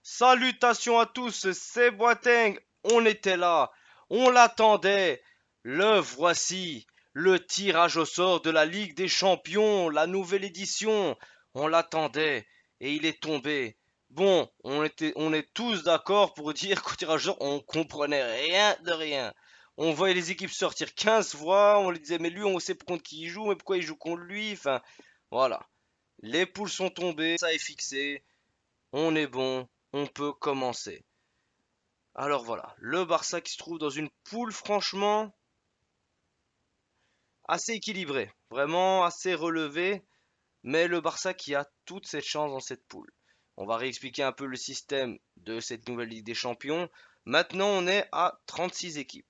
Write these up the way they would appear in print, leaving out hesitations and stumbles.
Salutations à tous, c'est Boateng. On était là, on l'attendait. Le voici, le tirage au sort de la Ligue des Champions, la nouvelle édition. On l'attendait et il est tombé. Bon, on est tous d'accord pour dire qu'au tirage au sort, on comprenait rien de rien. On voyait les équipes sortir 15 fois, on lui disait mais lui on sait contre qui il joue, mais pourquoi il joue contre lui, enfin voilà. Les poules sont tombées, ça est fixé. On est bon, on peut commencer. Alors voilà, le Barça qui se trouve dans une poule franchement assez équilibrée, vraiment assez relevée, mais le Barça qui a toutes ses chances dans cette poule. On va réexpliquer un peu le système de cette nouvelle Ligue des Champions. Maintenant, on est à 36 équipes.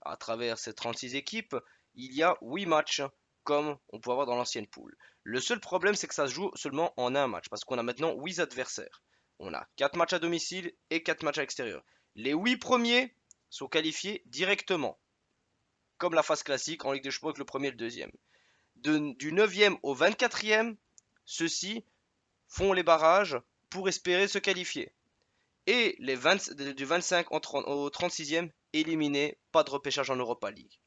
À travers ces 36 équipes, il y a 8 matchs, comme on peut avoir dans l'ancienne poule. Le seul problème, c'est que ça se joue seulement en un match, parce qu'on a maintenant 8 adversaires. On a 4 matchs à domicile et 4 matchs à l'extérieur. Les 8 premiers sont qualifiés directement, comme la phase classique en Ligue des Champions avec le premier et le deuxième. Du 9e au 24e, ceux-ci font les barrages pour espérer se qualifier. Et du 25 au 36e, éliminés, pas de repêchage en Europa League.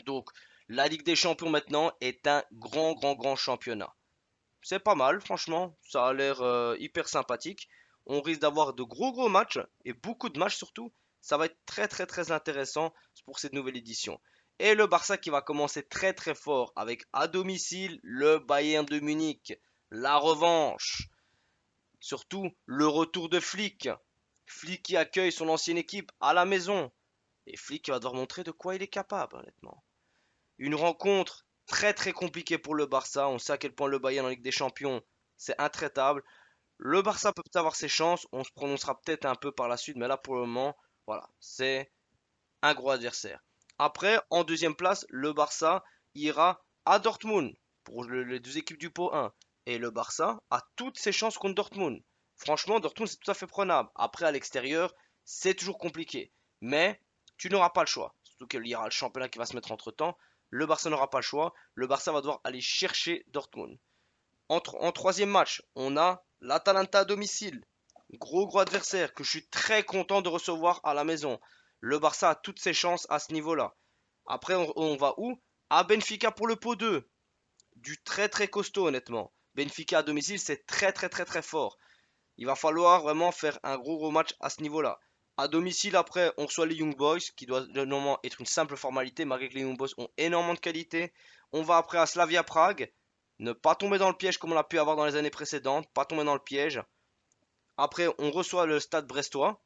Donc, la Ligue des Champions maintenant est un grand championnat. C'est pas mal, franchement, ça a l'air hyper sympathique. On risque d'avoir de gros matchs, et beaucoup de matchs surtout. Ça va être très intéressant pour cette nouvelle édition. Et le Barça qui va commencer très fort avec à domicile le Bayern de Munich. La revanche. Surtout le retour de Flick. Flick qui accueille son ancienne équipe à la maison. Et Flick qui va devoir montrer de quoi il est capable, honnêtement. Une rencontre très compliquée pour le Barça. On sait à quel point le Bayern en Ligue des Champions, c'est intraitable. Le Barça peut peut-être avoir ses chances. On se prononcera peut-être un peu par la suite. Mais là, pour le moment, voilà, c'est un gros adversaire. Après, en deuxième place, le Barça ira à Dortmund pour les deux équipes du pot 1. Et le Barça a toutes ses chances contre Dortmund. Franchement, Dortmund, c'est tout à fait prenable. Après, à l'extérieur, c'est toujours compliqué. Mais tu n'auras pas le choix. Surtout qu'il y aura le championnat qui va se mettre entre temps. Le Barça n'aura pas le choix. Le Barça va devoir aller chercher Dortmund. En troisième match, on a l'Atalanta à domicile. Gros adversaire que je suis très content de recevoir à la maison. Le Barça a toutes ses chances à ce niveau-là. Après, on va où? À Benfica pour le pot 2. Du très costaud, honnêtement. Benfica à domicile, c'est très fort. Il va falloir vraiment faire un gros match à ce niveau-là. À domicile, après, on reçoit les Young Boys, qui doit normalement être une simple formalité, malgré que les Young Boys ont énormément de qualité. On va après à Slavia Prague. Ne pas tomber dans le piège comme on a pu avoir dans les années précédentes. Pas tomber dans le piège. Après, on reçoit le Stade Brestois,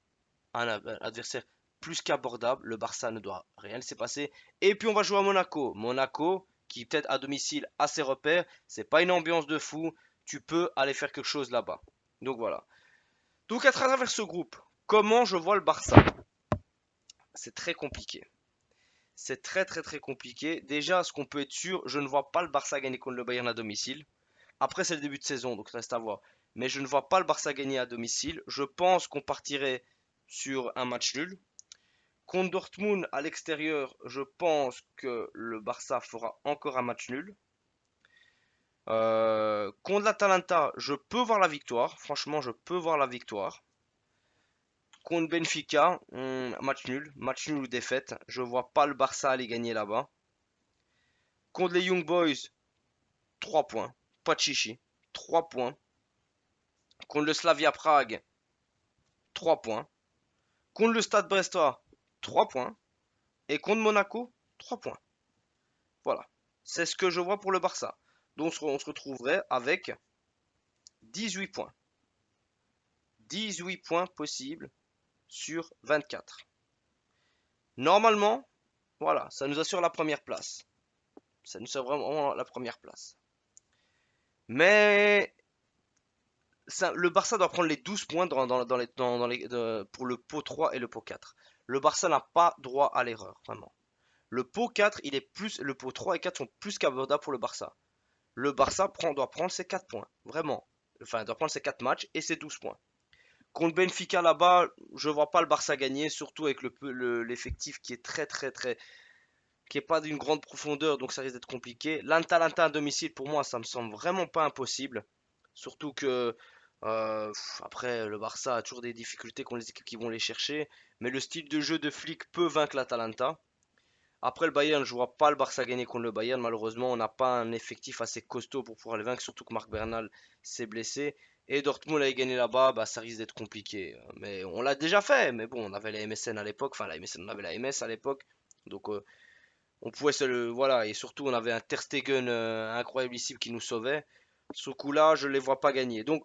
un adversaire plus qu'abordable. Le Barça ne doit rien laisser passer. Et puis on va jouer à Monaco. Monaco, qui peut-être à domicile a ses repères. C'est pas une ambiance de fou. Tu peux aller faire quelque chose là-bas. Donc voilà. Donc à travers ce groupe, comment je vois le Barça? C'est très compliqué. C'est très compliqué. Déjà, ce qu'on peut être sûr, je ne vois pas le Barça gagner contre le Bayern à domicile. Après, c'est le début de saison, donc reste à voir. Mais je ne vois pas le Barça gagner à domicile. Je pense qu'on partirait sur un match nul. Contre Dortmund à l'extérieur, je pense que le Barça fera encore un match nul. Contre l'Atalanta, je peux voir la victoire. Franchement, je peux voir la victoire. Contre Benfica, match nul ou défaite. Je vois pas le Barça aller gagner là-bas. Contre les Young Boys, 3 points. Pas de chichi. 3 points. Contre le Slavia Prague, 3 points. Contre le Stade Brestois, 3 points. Et contre Monaco, 3 points. Voilà. C'est ce que je vois pour le Barça. Donc on se retrouverait avec 18 points. 18 points possibles sur 24. Normalement, voilà, ça nous assure la première place. Ça nous assure vraiment la première place. Mais le Barça doit prendre les 12 points pour le pot 3 et le pot 4. Le Barça n'a pas droit à l'erreur, vraiment. Le pot 4, le pot 3 et 4 sont plus qu'abordables pour le Barça. Le Barça doit prendre ses 4 points, vraiment. Enfin, doit prendre ses 4 matchs et ses 12 points. Contre Benfica là-bas, je vois pas le Barça gagner, surtout avec l'effectif qui est qui est pas d'une grande profondeur, donc ça risque d'être compliqué. L'Atalanta à domicile, pour moi, ça me semble vraiment pas impossible. Surtout que Après, le Barça a toujours des difficultés contre les équipes qui vont les chercher, mais le style de jeu de Flick peut vaincre l'Atalanta. Après le Bayern, je vois pas le Barça gagner contre le Bayern. Malheureusement, on n'a pas un effectif assez costaud pour pouvoir les vaincre, surtout que Marc Bernal s'est blessé. Et Dortmund a gagné là-bas, bah, ça risque d'être compliqué. Mais on l'a déjà fait. Mais bon, on avait la MSN à l'époque, enfin la MSN, on avait la MS à l'époque. Donc on pouvait se le. Voilà, et surtout on avait un Ter Stegen incroyable ici qui nous sauvait. Ce coup-là, je ne les vois pas gagner. Donc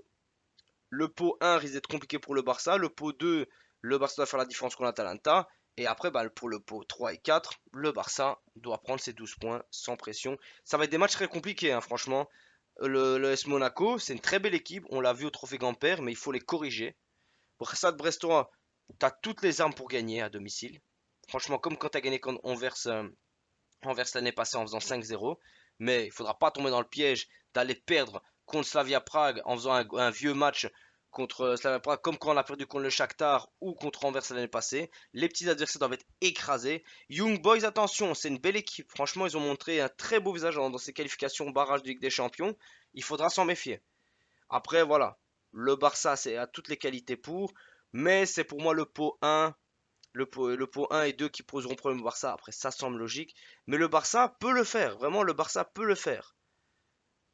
le pot 1 risque d'être compliqué pour le Barça. Le pot 2, le Barça doit faire la différence contre l'Atalanta. Et après, bah, pour le pot 3 et 4, le Barça doit prendre ses 12 points sans pression. Ça va être des matchs très compliqués, hein, franchement. Le S Monaco, c'est une très belle équipe. On l'a vu au Trophée Gamper, mais il faut les corriger. Pour ça, de Brestois, tu as toutes les armes pour gagner à domicile. Franchement, comme quand tu as gagné contre Anvers l'année passée en faisant 5-0. Mais il ne faudra pas tomber dans le piège d'aller perdre contre Slavia Prague en faisant un vieux match contre Slavia Prague, comme quand on a perdu contre le Shakhtar ou contre Anvers l'année passée. Les petits adversaires doivent être écrasés. Young Boys, attention, c'est une belle équipe. Franchement, ils ont montré un très beau visage dans ces qualifications barrage de Ligue des Champions. Il faudra s'en méfier. Après, voilà. Le Barça, c'est a toutes les qualités pour. Mais c'est pour moi le pot 1 le pot 1 et 2 qui poseront problème au Barça. Après, ça semble logique. Mais le Barça peut le faire. Vraiment, le Barça peut le faire.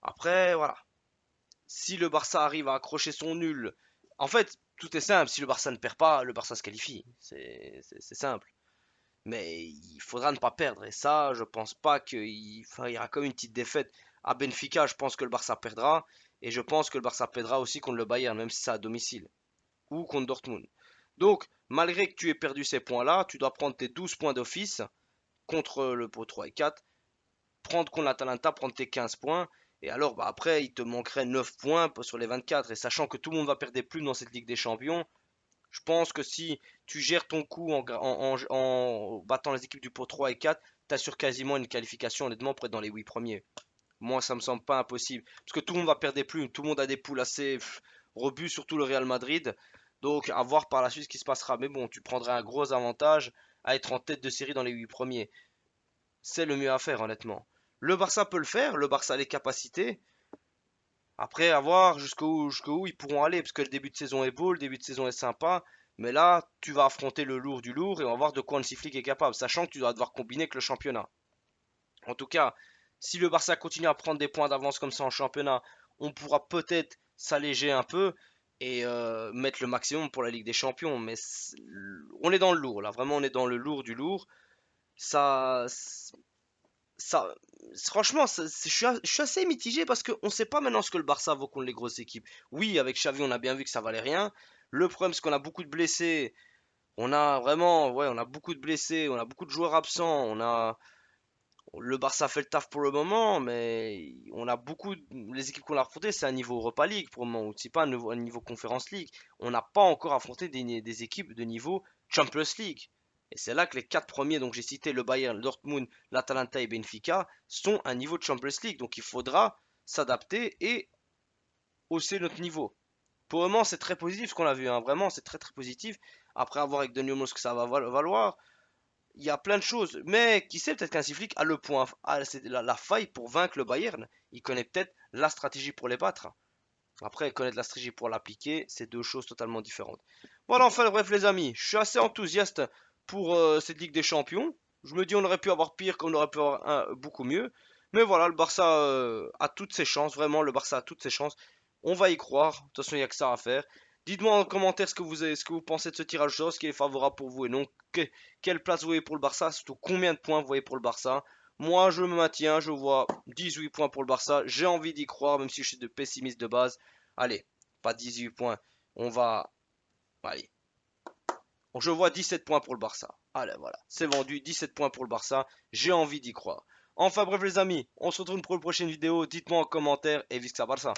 Après, voilà. Si le Barça arrive à accrocher son nul, en fait, tout est simple. Si le Barça ne perd pas, le Barça se qualifie. C'est simple. Mais il faudra ne pas perdre. Et ça, je pense pas qu'il enfin, il y aura comme une petite défaite. À Benfica, je pense que le Barça perdra. Et je pense que le Barça perdra aussi contre le Bayern, même si c'est à domicile. Ou contre Dortmund. Donc, malgré que tu aies perdu ces points-là, tu dois prendre tes 12 points d'office contre le pot 3 et 4, prendre contre l'Atalanta, prendre tes 15 points. Et alors, bah, après, il te manquerait 9 points sur les 24. Et sachant que tout le monde va perdre des plumes dans cette Ligue des Champions, je pense que si tu gères ton coup en battant les équipes du pot 3 et 4, tu assures quasiment une qualification, honnêtement, pour être dans les 8 premiers. Moi, ça me semble pas impossible. Parce que tout le monde va perdre des plumes. Tout le monde a des poules assez robustes, surtout le Real Madrid. Donc, à voir par la suite ce qui se passera. Mais bon, tu prendrais un gros avantage à être en tête de série dans les 8 premiers. C'est le mieux à faire, honnêtement. Le Barça peut le faire. Le Barça a les capacités. Après, à voir jusqu'où ils pourront aller. Parce que le début de saison est beau, le début de saison est sympa. Mais là, tu vas affronter le lourd du lourd et on va voir de quoi Hansi Flick est capable. Sachant que tu dois devoir combiner avec le championnat. En tout cas, si le Barça continue à prendre des points d'avance comme ça en championnat, on pourra peut-être s'alléger un peu et mettre le maximum pour la Ligue des Champions. Mais on est dans le lourd, là. Vraiment, on est dans le lourd du lourd. Ça, ça, franchement, je suis assez mitigé parce qu'on ne sait pas maintenant ce que le Barça vaut contre les grosses équipes. Oui, avec Xavi, on a bien vu que ça valait rien. Le problème, c'est qu'on a beaucoup de blessés. On a vraiment, ouais, on a beaucoup de blessés. On a beaucoup de joueurs absents. Le Barça fait le taf pour le moment, mais on a beaucoup. Les équipes qu'on a affrontées, c'est un niveau Europa League pour le moment, c'est pas un niveau Conference League. On n'a pas encore affronté des équipes de niveau Champions League. Et c'est là que les quatre premiers, donc j'ai cité le Bayern, le Dortmund, l'Atalanta et Benfica, sont un niveau de Champions League. Donc il faudra s'adapter et hausser notre niveau. Pour le moment, c'est très positif ce qu'on a vu, hein. Vraiment, c'est très très positif. Après avoir avec Daniel Olmo ce que ça va valoir, il y a plein de choses. Mais qui sait, peut-être qu'un Flick a le point, a la faille pour vaincre le Bayern. Il connaît peut-être la stratégie pour les battre. Après, connaître la stratégie pour l'appliquer, c'est deux choses totalement différentes. Voilà, enfin, bref, les amis, je suis assez enthousiaste pour cette Ligue des Champions. Je me dis, on aurait pu avoir pire, qu'on aurait pu avoir beaucoup mieux. Mais voilà, le Barça a toutes ses chances, vraiment, le Barça a toutes ses chances. On va y croire. De toute façon, il n'y a que ça à faire. Dites-moi en commentaire ce que vous pensez de ce tirage au sort, ce qui est favorable pour vous et non. Quelle place vous voyez pour le Barça, surtout combien de points vous voyez pour le Barça. Moi, je me maintiens, je vois 18 points pour le Barça. J'ai envie d'y croire, même si je suis de pessimiste de base. Allez, pas 18 points. On va. Allez. Je vois 17 points pour le Barça. Allez, voilà. C'est vendu. 17 points pour le Barça. J'ai envie d'y croire. Enfin bref les amis, on se retrouve pour une prochaine vidéo. Dites-moi en commentaire et visca Barça.